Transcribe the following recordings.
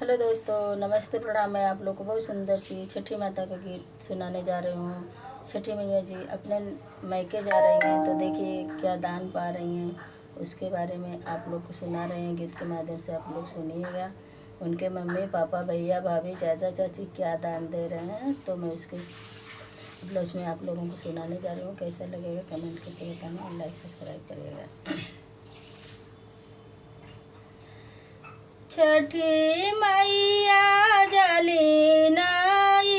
Hello दोस्तों, नमस्ते, प्रणाम। मैं आप लोग को बहुत सुंदर सी छठी माता का गीत सुनाने जा रही हूँ। छठी मैया जी अपने मैके जा रही हैं, तो देखिए क्या दान पा रही हैं, उसके बारे में आप लोग को सुना रहे हैं। गीत के माध्यम से आप लोग सुनिएगा। उनके मम्मी पापा भैया भाभी चाचा चाची क्या दान दे रहे हैं, तो मैं उसके ब्लाउज में आप लोगों को सुनाने जा रही हूँ। कैसा लगेगा कमेंट करके बताना और लाइक सब्सक्राइब करिएगा। छठी मैया जली नाई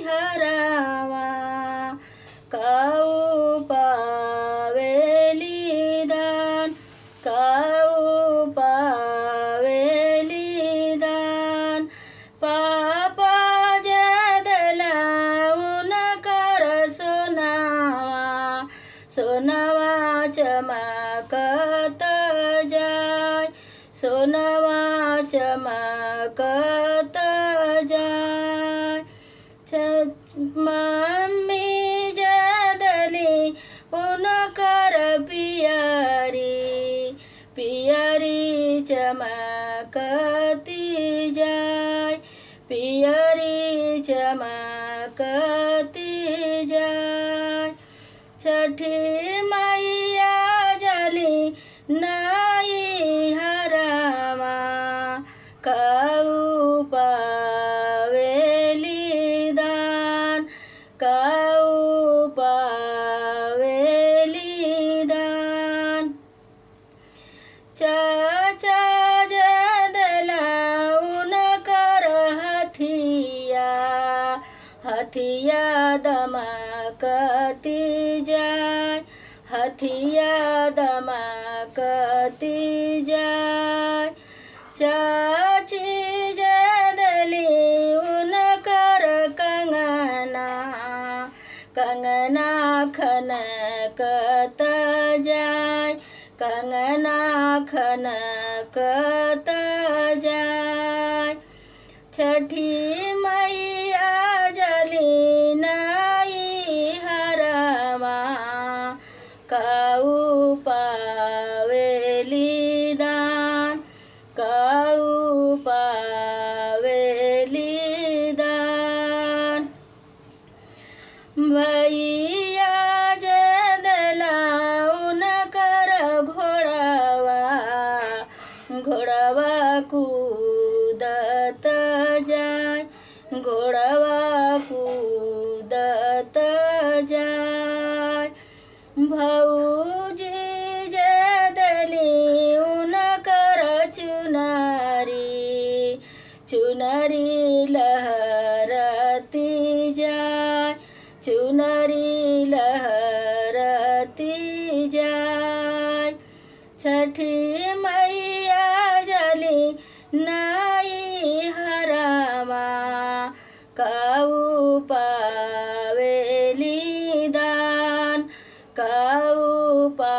हरावा, काऊ पावेली दान, काऊ पावेली दान। पापा जदला उन कर सोनावा, सोनावा चमकत जाय, सोनावा चमकत जाय। मम्मी जदली उनकर पियरी, पियरी चमकती जाय, पियरी चमकती जाय। छठी मैया जली नाई हरावा, काऊ पावेली दान, काऊ पावेली दान। चाचा जदला उनकर हथिया, हथिया दमकती जाय, हथिया दमकती जाय। चाची जदली उनकर कंगना, कंगना खनकत जाय, कंगना खनकत जाय। छठी मैया जली नाई हरावा, काऊ पावेली दान, काऊ पावेली दान। भैया जदला उनकर घोड़वा, घोड़वा कूदत जाय, घोड़वा कूदत जाय। भौजी जदली उनकर चुनरी, चुनरी लहरती जाय, चुनरी लहरती जाय। छठी मैया जली नाई हरावा, काऊ पावेली दान, काऊ पा